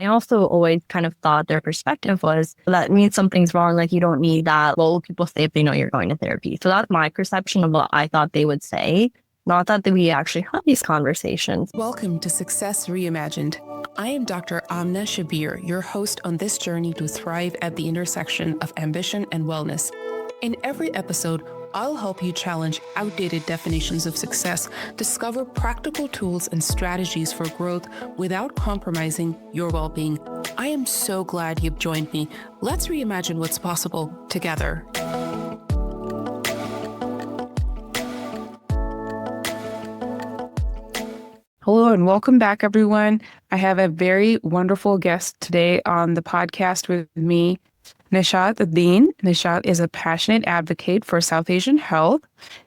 I also always kind of thought their perspective was that means something's wrong. Like you don't need that. What will people say if they know you're going to therapy? So that's my perception of what I thought they would say. Not that we actually have these conversations. Welcome to Success Reimagined. I am Dr. Amna, your host on this journey to thrive at the intersection of ambition and wellness. In every episode, I'll help you challenge outdated definitions of success, discover practical tools and strategies for growth without compromising your well-being. I am so glad you've joined me. Let's reimagine what's possible together. Hello and welcome back, everyone. I have a very wonderful guest today on the podcast with me, Nishat Uddin. Nishat is a passionate advocate for South Asian health,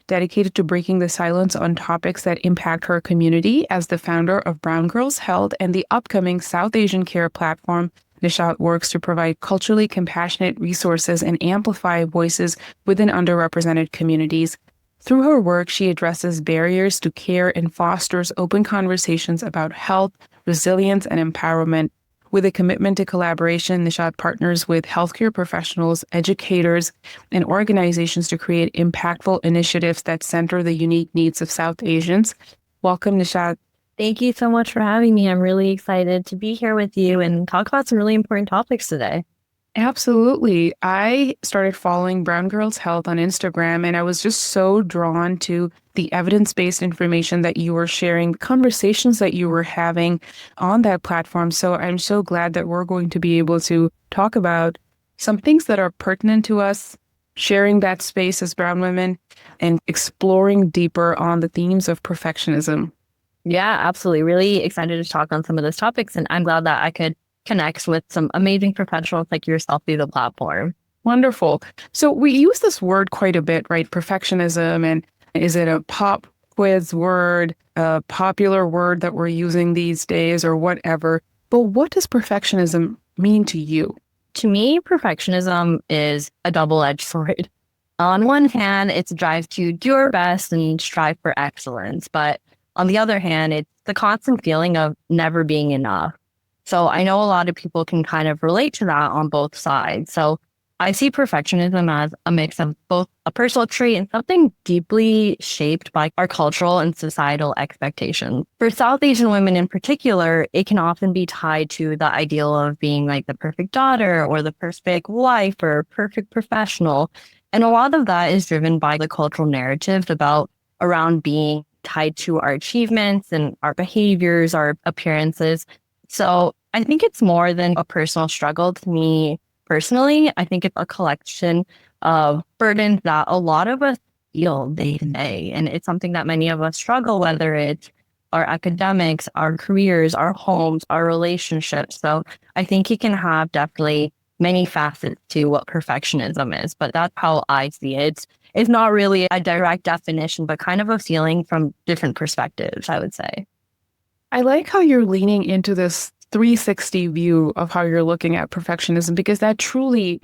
dedicated to breaking the silence on topics that impact her community. As the founder of Brown Girls Health and the upcoming South Asian Care platform, Nishat works to provide culturally compassionate resources and amplify voices within underrepresented communities. Through her work, she addresses barriers to care and fosters open conversations about health, resilience, and empowerment. With a commitment to collaboration, Nishat partners with healthcare professionals, educators, and organizations to create impactful initiatives that center the unique needs of South Asians. Welcome, Nishat. Thank you so much for having me. I'm really excited to be here with you and talk about some really important topics today. Absolutely. I started following Brown Girls Health on Instagram, and I was just so drawn to the evidence-based information that you were sharing, the conversations that you were having on that platform. So I'm so glad that we're going to be able to talk about some things that are pertinent to us, sharing that space as brown women, and exploring deeper on the themes of perfectionism. Yeah, absolutely. Really excited to talk on some of those topics, and I'm glad that I could connect with some amazing professionals like yourself through the platform. Wonderful. So we use this word quite a bit, right? Perfectionism. And is it a pop quiz word, a popular word that we're using these days or whatever? But what does perfectionism mean to you? To me, perfectionism is a double-edged sword. On one hand, it's a drive to do our best and strive for excellence. But on the other hand, it's the constant feeling of never being enough. So I know a lot of people can kind of relate to that on both sides. So I see perfectionism as a mix of both a personal trait and something deeply shaped by our cultural and societal expectations. For South Asian women in particular, it can often be tied to the ideal of being like the perfect daughter or the perfect wife or perfect professional. And a lot of that is driven by the cultural narratives around being tied to our achievements and our behaviors, our appearances. So I think it's more than a personal struggle to me personally. I think it's a collection of burdens that a lot of us feel day to day. And it's something that many of us struggle, whether it's our academics, our careers, our homes, our relationships. So I think it can have definitely many facets to what perfectionism is, but that's how I see it. It's not really a direct definition, but kind of a feeling from different perspectives, I would say. I like how you're leaning into this 360 view of how you're looking at perfectionism, because that truly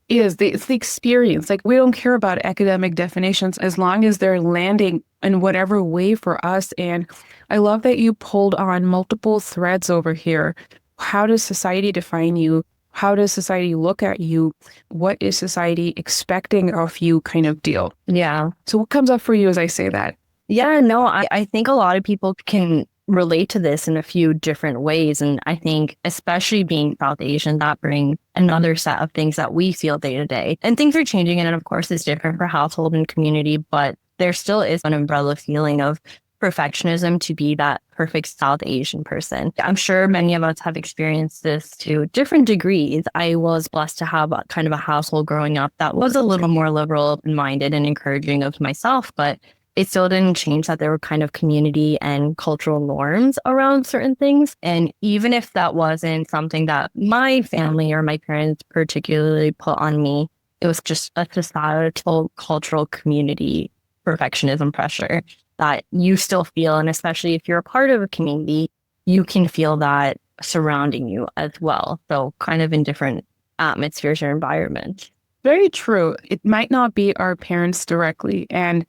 is it's the experience. Like, we don't care about academic definitions as long as they're landing in whatever way for us. And I love that you pulled on multiple threads over here. How does society define you? How does society look at you? What is society expecting of you, kind of deal? Yeah. So what comes up for you as I say that? Yeah, no, I think a lot of people can relate to this in a few different ways. And I think especially being South Asian, that brings another set of things that we feel day to day. And things are changing. And of course, it's different for household and community, but there still is an umbrella feeling of perfectionism to be that perfect South Asian person. I'm sure many of us have experienced this to different degrees. I was blessed to have a kind of a household growing up that was a little more liberal minded and encouraging of myself, but it still didn't change that there were kind of community and cultural norms around certain things. And even if that wasn't something that my family or my parents particularly put on me, it was just a societal, cultural, community perfectionism pressure that you still feel. And especially if you're a part of a community, you can feel that surrounding you as well. So kind of in different atmospheres or environments. Very true. It might not be our parents directly. And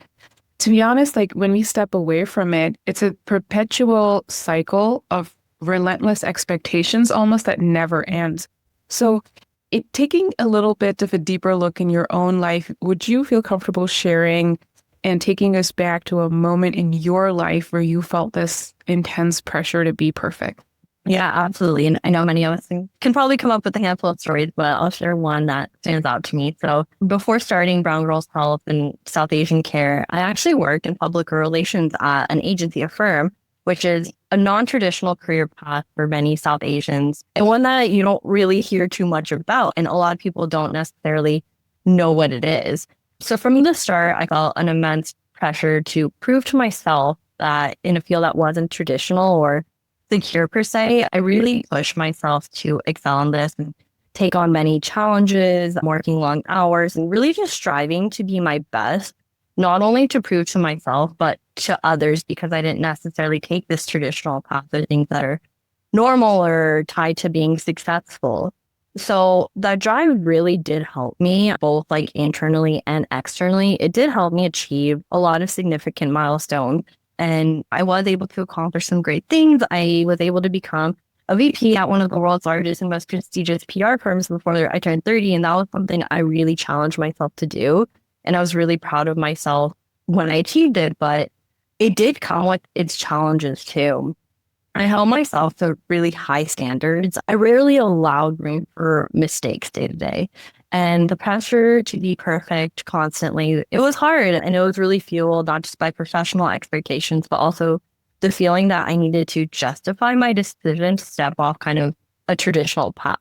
to be honest, like when we step away from it, it's a perpetual cycle of relentless expectations almost that never ends. So taking a little bit of a deeper look in your own life, would you feel comfortable sharing and taking us back to a moment in your life where you felt this intense pressure to be perfect? Yeah, absolutely. And I know many of us can probably come up with a handful of stories, but I'll share one that stands out to me. So before starting Brown Girls Health and South Asian Care, I actually worked in public relations at an agency, a firm, which is a non-traditional career path for many South Asians and one that you don't really hear too much about. And a lot of people don't necessarily know what it is. So from the start, I felt an immense pressure to prove to myself that in a field that wasn't traditional or secure per se, I really pushed myself to excel in this and take on many challenges, working long hours, and really just striving to be my best, not only to prove to myself, but to others, because I didn't necessarily take this traditional path of things that are normal or tied to being successful. So that drive really did help me, both like internally and externally. It did help me achieve a lot of significant milestones. And I was able to accomplish some great things. I was able to become a VP at one of the world's largest and most prestigious PR firms before I turned 30. And that was something I really challenged myself to do. And I was really proud of myself when I achieved it, but it did come with its challenges too. I held myself to really high standards. I rarely allowed room for mistakes day to day. And the pressure to be perfect constantly, it was hard. And it was really fueled not just by professional expectations, but also the feeling that I needed to justify my decision to step off kind of a traditional path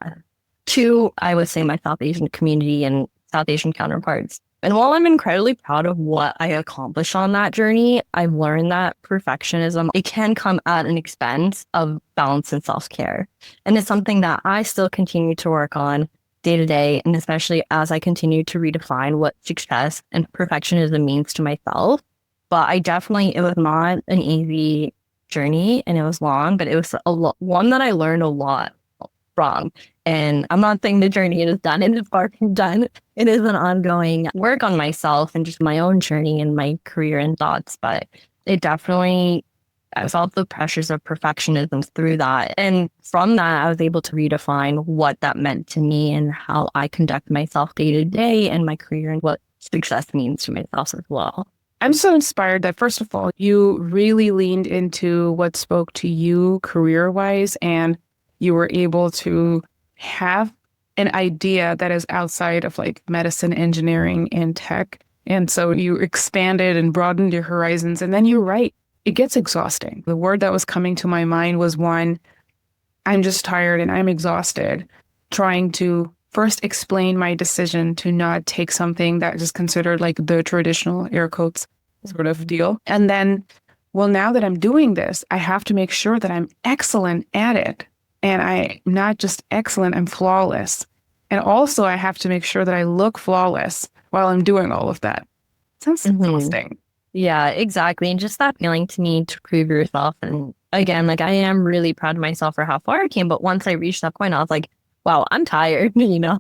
to, I would say, my South Asian community and South Asian counterparts. And while I'm incredibly proud of what I accomplished on that journey, I've learned that perfectionism, it can come at an expense of balance and self-care. And it's something that I still continue to work on day to day, and especially as I continue to redefine what success and perfectionism means to myself. But it was not an easy journey and it was long, but it was one that I learned a lot from. And I'm not saying the journey is done. It is far from done. It is an ongoing work on myself and just my own journey and my career and thoughts. But I felt the pressures of perfectionism through that. And from that, I was able to redefine what that meant to me and how I conduct myself day to day and my career and what success means to myself as well. I'm so inspired that, first of all, you really leaned into what spoke to you career-wise, and you were able to have an idea that is outside of like medicine, engineering, and tech. And so you expanded and broadened your horizons. And then you're right, it gets exhausting. The word that was coming to my mind was one, I'm just tired and I'm exhausted, trying to first explain my decision to not take something that is considered like the traditional air quotes sort of deal. And then, well, now that I'm doing this, I have to make sure that I'm excellent at it. And I'm not just excellent, I'm flawless. And also I have to make sure that I look flawless while I'm doing all of that. Sounds exhausting. Yeah, exactly. And just that feeling to me to prove yourself. And again, like I am really proud of myself for how far I came. But once I reached that point, I was like, wow, I'm tired.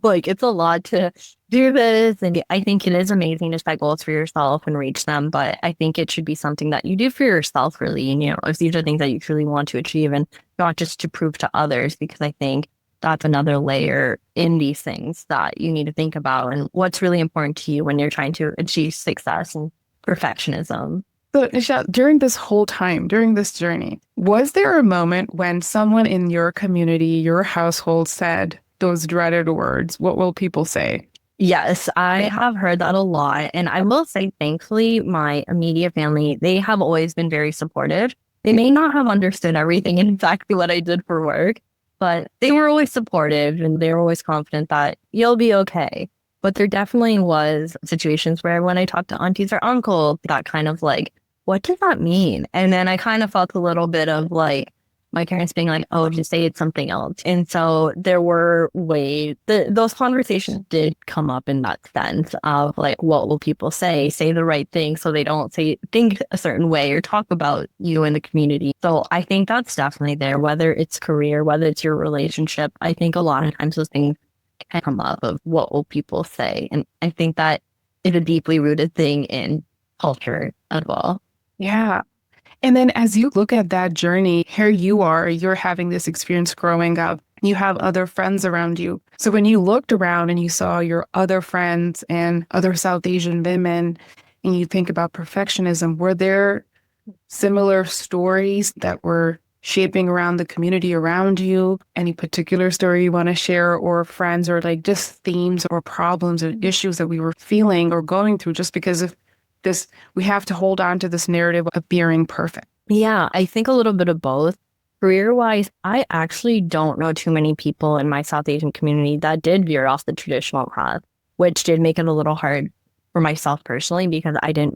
Like it's a lot to do this. And I think it is amazing to set goals for yourself and reach them. But I think it should be something that you do for yourself, really. And, if these are things that you truly want to achieve and not just to prove to others, because I think that's another layer in these things that you need to think about and what's really important to you when you're trying to achieve success and perfectionism. So, Nishat, during this whole time, during this journey, was there a moment when someone in your community, your household said those dreaded words, what will people say? Yes, I have heard that a lot. And I will say, thankfully, my immediate family, they have always been very supportive. They may not have understood everything and exactly what I did for work, but they were always supportive and they were always confident that you'll be okay. But there definitely was situations where when I talked to aunties or uncles, that kind of like, what does that mean? And then I kind of felt a little bit of like my parents being like, oh, just say it's something else. And so there were ways those conversations did come up in that sense of like, what will people say? Say the right thing so they don't think a certain way or talk about you in the community. So I think that's definitely there, whether it's career, whether it's your relationship. I think a lot of times those things can come up of what will people say. And I think that is a deeply rooted thing in culture as well. Yeah. And then as you look at that journey, here you are, you're having this experience growing up. You have other friends around you. So when you looked around and you saw your other friends and other South Asian women, and you think about perfectionism, were there similar stories that were shaping around the community around you? Any particular story you want to share, or friends, or like just themes or problems and issues that we were feeling or going through just because of this? We have to hold on to this narrative of being perfect. Yeah, I think a little bit of both. Career-wise, I actually don't know too many people in my South Asian community that did veer off the traditional path, which did make it a little hard for myself personally because I didn't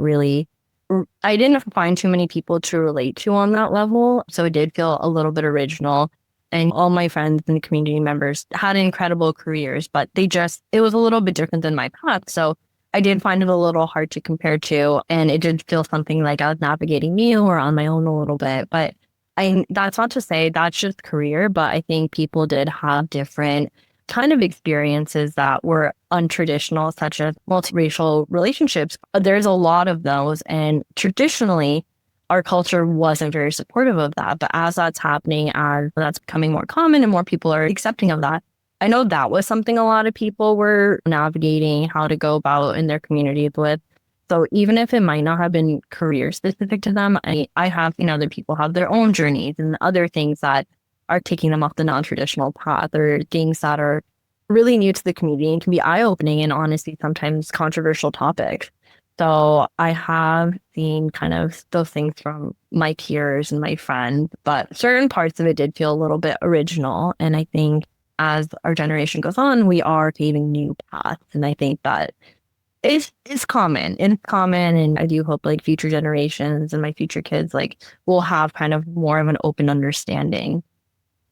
find too many people to relate to on that level. So it did feel a little bit original. And all my friends and community members had incredible careers, but it was a little bit different than my path. So I did find it a little hard to compare to. And it did feel something like I was navigating new or on my own a little bit. But that's not to say that's just career, but I think people did have different kind of experiences that were untraditional, such as multiracial relationships. There's a lot of those. And traditionally, our culture wasn't very supportive of that. But as that's happening, as that's becoming more common and more people are accepting of that, I know that was something a lot of people were navigating how to go about in their communities with. So even if it might not have been career specific to them, I have seen other people have their own journeys and other things that are taking them off the non-traditional path or things that are really new to the community and can be eye-opening and honestly sometimes controversial topics. So I have seen kind of those things from my peers and my friends, but certain parts of it did feel a little bit original. And I think as our generation goes on, we are paving new paths. And I think that it's common. It's common. And I do hope like future generations and my future kids will have kind of more of an open understanding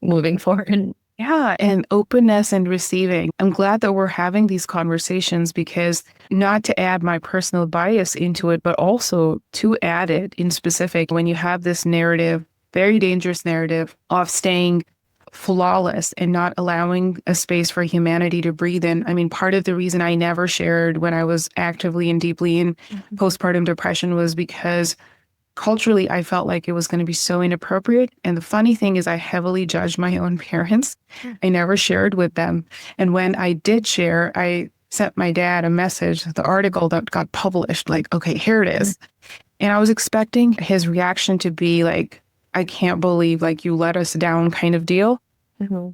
moving forward. Yeah, and openness and receiving. I'm glad that we're having these conversations because not to add my personal bias into it, but also to add it in specific when you have this narrative, very dangerous narrative of staying flawless and not allowing a space for humanity to breathe in. I mean, part of the reason I never shared when I was actively and deeply in postpartum depression was because culturally, I felt like it was going to be so inappropriate. And the funny thing is I heavily judged my own parents. I never shared with them. And when I did share, I sent my dad a message, the article that got published, like, okay, here it is. And I was expecting his reaction to be like, I can't believe like you let us down kind of deal.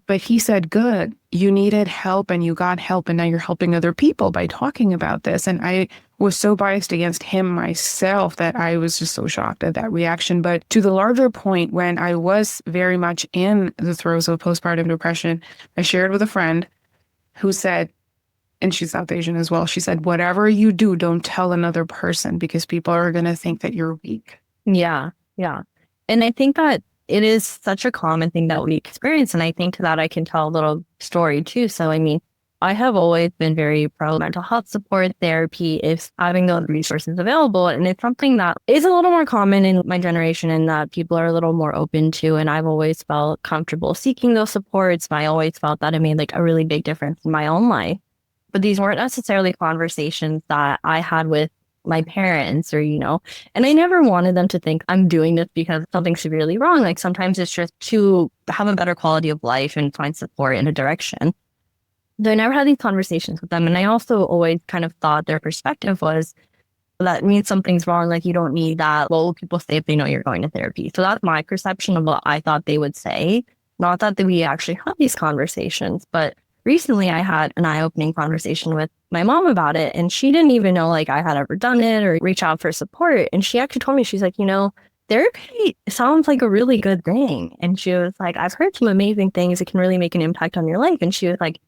But he said, good, you needed help and you got help. And now you're helping other people by talking about this. And I was so biased against him myself that I was just so shocked at that reaction. But to the larger point, when I was very much in the throes of postpartum depression, I shared with a friend who said, and she's South Asian as well, she said, whatever you do, don't tell another person because people are going to think that you're weak. Yeah, yeah. And I think that it is such a common thing that we experience. And I think to that I can tell a little story too. So, I mean, I have always been very pro mental health support therapy if having those resources available. And it's something that is a little more common in my generation and that people are a little more open to. And I've always felt comfortable seeking those supports. And I always felt that it made like a really big difference in my own life. But these weren't necessarily conversations that I had with my parents or, and I never wanted them to think I'm doing this because something's severely wrong. Like sometimes it's just to have a better quality of life and find support in a direction. So I never had these conversations with them. And I also always kind of thought their perspective was that means something's wrong. Like you don't need that. What will people say if they know you're going to therapy? So that's my perception of what I thought they would say. Not that we actually have these conversations, but recently I had an eye-opening conversation with my mom about it, and she didn't even know like I had ever done it or reach out for support. And she actually told me, she's like, therapy sounds like a really good thing. And she was like, I've heard some amazing things. It can really make an impact on your life. And she was like,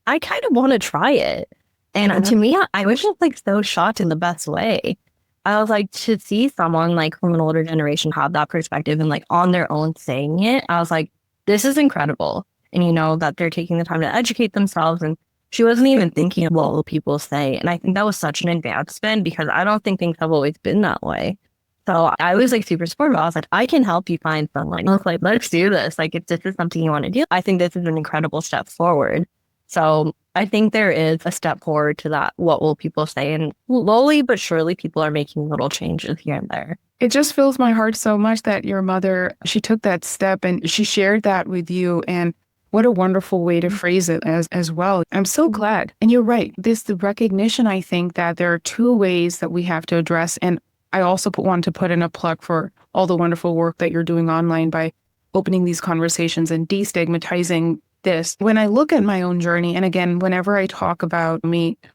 I kind of want to try it. And to me, I was just like so shocked in the best way. I was like, to see someone like from an older generation have that perspective and like on their own saying it, I was like, this is incredible. And that they're taking the time to educate themselves. And she wasn't even thinking of what will people say. And I think that was such an advancement because I don't think things have always been that way. So I was like super supportive. I was like, I can help you find someone. I was like, let's do this. Like if this is something you want to do, I think this is an incredible step forward. So I think there is a step forward to that. What will people say? And slowly but surely, people are making little changes here and there. It just fills my heart so much that your mother, she took that step and she shared that with you. And what a wonderful way to phrase it as well. I'm so glad. And you're right. The recognition, I think that there are two ways that we have to address. And I also want to put in a plug for all the wonderful work that you're doing online by opening these conversations and destigmatizing this. When I look at my own journey, and again, whenever I talk about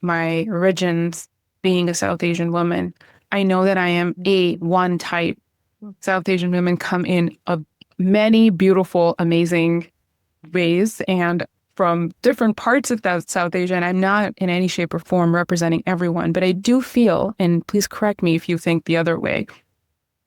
my origins being a South Asian woman, I know that I am one type. South Asian women come in of many beautiful, amazing ways and from different parts of South Asia. And I'm not in any shape or form representing everyone, but I do feel, and please correct me if you think the other way,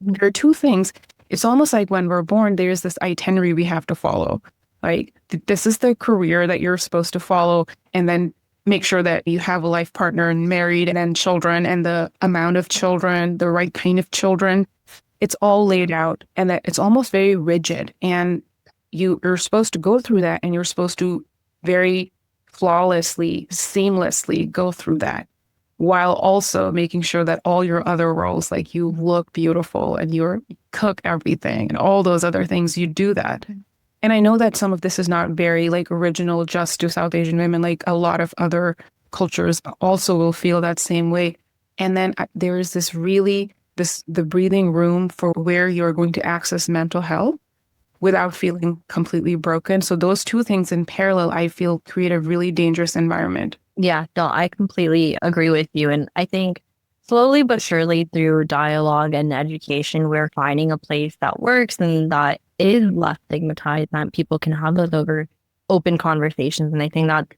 there are two things. It's almost like when we're born, there's this itinerary we have to follow. Like, this is the career that you're supposed to follow, and then make sure that you have a life partner and married and then children and the amount of children, the right kind of children. It's all laid out, and that it's almost very rigid. And you're supposed to go through that, and you're supposed to very flawlessly, seamlessly go through that, while also making sure that all your other roles, like you look beautiful and you cook everything and all those other things, you do that. And I know that some of this is not very original just to South Asian women, like a lot of other cultures also will feel that same way. And then there is the breathing room for where you're going to access mental health without feeling completely broken. So those two things in parallel, I feel, create a really dangerous environment. Yeah, no, I completely agree with you. And I think slowly but surely through dialogue and education, we're finding a place that works and that is less stigmatized, that people can have those open conversations. And I think that's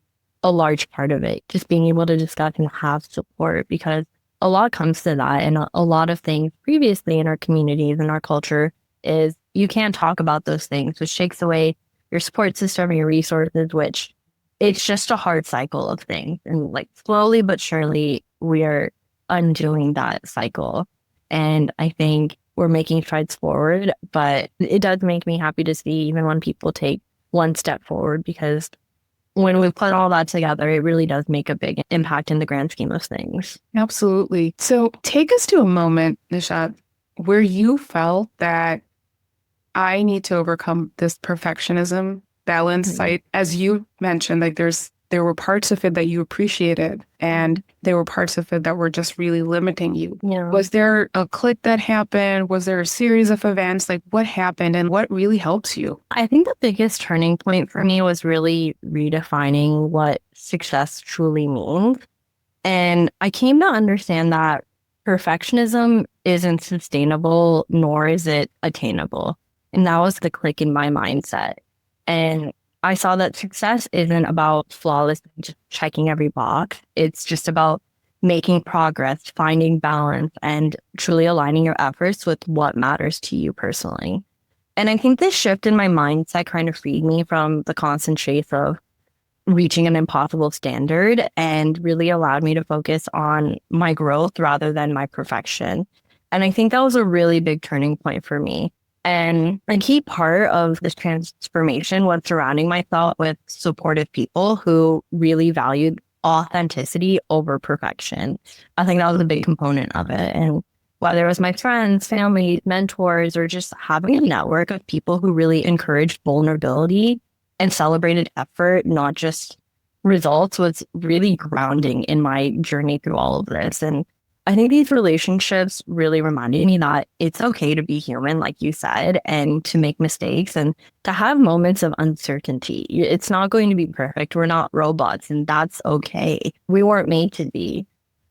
a large part of it, just being able to discuss and have support, because a lot comes to that. And a lot of things previously in our communities and our culture is you can't talk about those things, which takes away your support system, your resources, which it's just a hard cycle of things. And slowly but surely, we are undoing that cycle. And I think we're making strides forward, but it does make me happy to see even when people take one step forward, because when we put all that together, it really does make a big impact in the grand scheme of things. Absolutely. So take us to a moment, Nishat, where you felt that I need to overcome this perfectionism balance site. As you mentioned, there were parts of it that you appreciated, and there were parts of it that were just really limiting you. Yeah. Was there a click that happened? Was there a series of events? What happened and what really helps you? I think the biggest turning point for me was really redefining what success truly means. And I came to understand that perfectionism isn't sustainable, nor is it attainable. And that was the click in my mindset. And I saw that success isn't about flawlessly just checking every box. It's just about making progress, finding balance, and truly aligning your efforts with what matters to you personally. And I think this shift in my mindset kind of freed me from the constant chase of reaching an impossible standard and really allowed me to focus on my growth rather than my perfection. And I think that was a really big turning point for me. And a key part of this transformation was surrounding myself with supportive people who really valued authenticity over perfection. I think that was a big component of it. And whether it was my friends, family, mentors, or just having a network of people who really encouraged vulnerability and celebrated effort, not just results, was really grounding in my journey through all of this. And I think these relationships really reminded me that it's okay to be human, like you said, and to make mistakes and to have moments of uncertainty. It's not going to be perfect. We're not robots, and that's okay. We weren't made to be.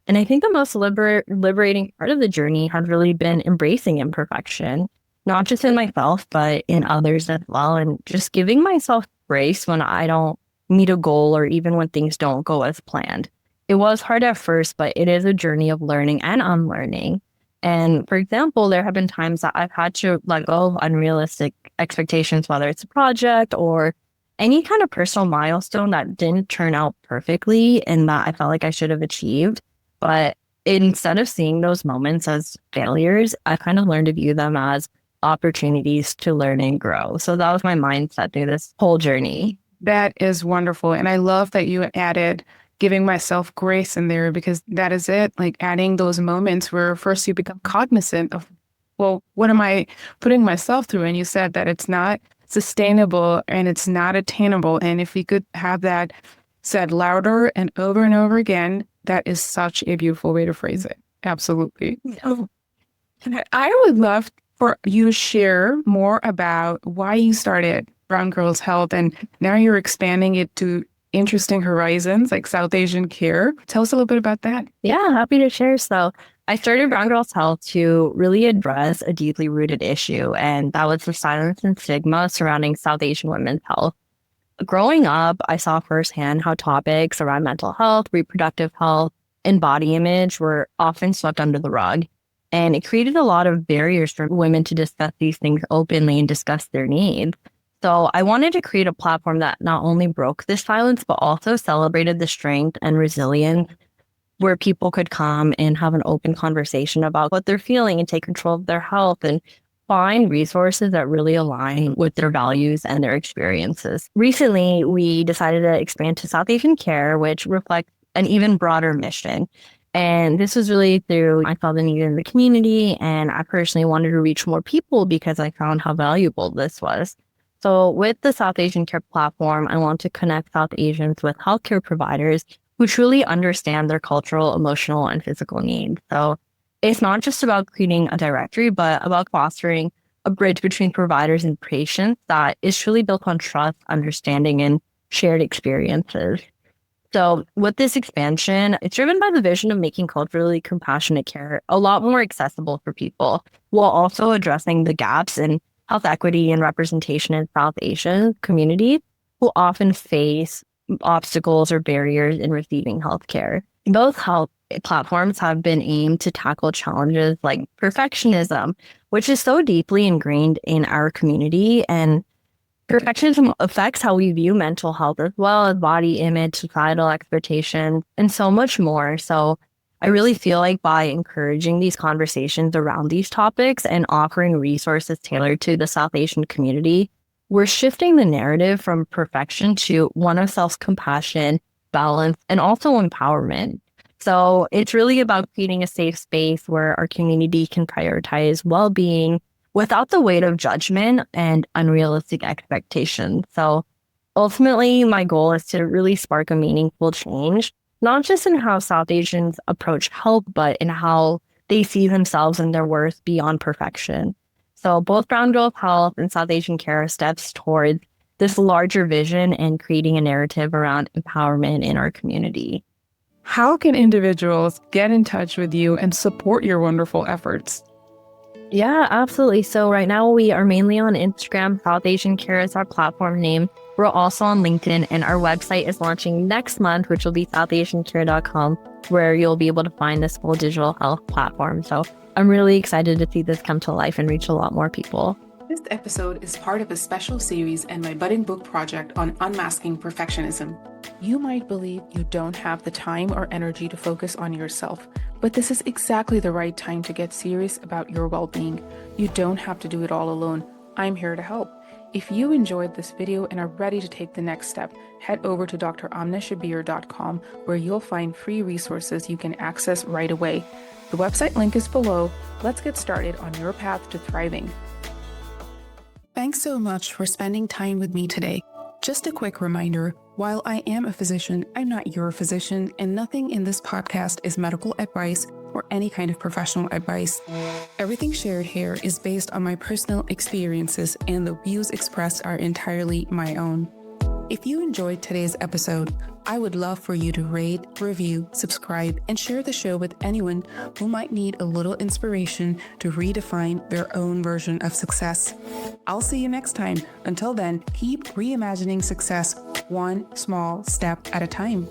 And I think the most liberating part of the journey has really been embracing imperfection, not just in myself, but in others as well. And just giving myself grace when I don't meet a goal or even when things don't go as planned. It was hard at first, but it is a journey of learning and unlearning. And for example, there have been times that I've had to let go of unrealistic expectations, whether it's a project or any kind of personal milestone that didn't turn out perfectly and that I felt like I should have achieved. But instead of seeing those moments as failures, I kind of learned to view them as opportunities to learn and grow. So that was my mindset through this whole journey. That is wonderful. And I love that you added giving myself grace in there, because that is it. Like adding those moments where first you become cognizant of, well, what am I putting myself through? And you said that it's not sustainable and it's not attainable. And if we could have that said louder and over again, that is such a beautiful way to phrase it. Absolutely. So, I would love for you to share more about why you started Brown Girls Health, and now you're expanding it to interesting horizons like South Asian care. Tell us a little bit about that. Yeah, happy to share. So I started Brown Girls Health to really address a deeply rooted issue, and that was the silence and stigma surrounding South Asian women's health. Growing up, I saw firsthand how topics around mental health, reproductive health, and body image were often swept under the rug. And it created a lot of barriers for women to discuss these things openly and discuss their needs. So I wanted to create a platform that not only broke this silence, but also celebrated the strength and resilience, where people could come and have an open conversation about what they're feeling and take control of their health and find resources that really align with their values and their experiences. Recently, we decided to expand to South Asian care, which reflects an even broader mission. And this was really through, I saw the need in the community, and I personally wanted to reach more people because I found how valuable this was. So with the South Asian Care platform, I want to connect South Asians with healthcare providers who truly understand their cultural, emotional, and physical needs. So it's not just about creating a directory, but about fostering a bridge between providers and patients that is truly built on trust, understanding, and shared experiences. So with this expansion, it's driven by the vision of making culturally compassionate care a lot more accessible for people, while also addressing the gaps in health equity and representation in South Asian communities who often face obstacles or barriers in receiving healthcare. Both health platforms have been aimed to tackle challenges like perfectionism, which is so deeply ingrained in our community, and perfectionism affects how we view mental health as well as body image, societal expectations, and so much more. So I really feel like by encouraging these conversations around these topics and offering resources tailored to the South Asian community, we're shifting the narrative from perfection to one of self-compassion, balance, and also empowerment. So it's really about creating a safe space where our community can prioritize well-being without the weight of judgment and unrealistic expectations. So ultimately, my goal is to really spark a meaningful change, not just in how South Asians approach health, but in how they see themselves and their worth beyond perfection. So both Brown Girls Health and South Asian Care are steps towards this larger vision and creating a narrative around empowerment in our community. How can individuals get in touch with you and support your wonderful efforts? Yeah, absolutely. So right now we are mainly on Instagram. South Asian Care is our platform name. We're also on LinkedIn, and our website is launching next month, which will be southasiancare.com, where you'll be able to find this full digital health platform. So I'm really excited to see this come to life and reach a lot more people. This episode is part of a special series and my budding book project on unmasking perfectionism. You might believe you don't have the time or energy to focus on yourself, but this is exactly the right time to get serious about your well-being. You don't have to do it all alone. I'm here to help. If you enjoyed this video and are ready to take the next step, head over to dramnashabir.com, where you'll find free resources you can access right away. The website link is below. Let's get started on your path to thriving. Thanks so much for spending time with me today. Just a quick reminder, while I am a physician, I'm not your physician, and nothing in this podcast is medical advice or any kind of professional advice. Everything shared here is based on my personal experiences, and the views expressed are entirely my own. If you enjoyed today's episode, I would love for you to rate, review, subscribe, and share the show with anyone who might need a little inspiration to redefine their own version of success. I'll see you next time. Until then, keep reimagining success one small step at a time.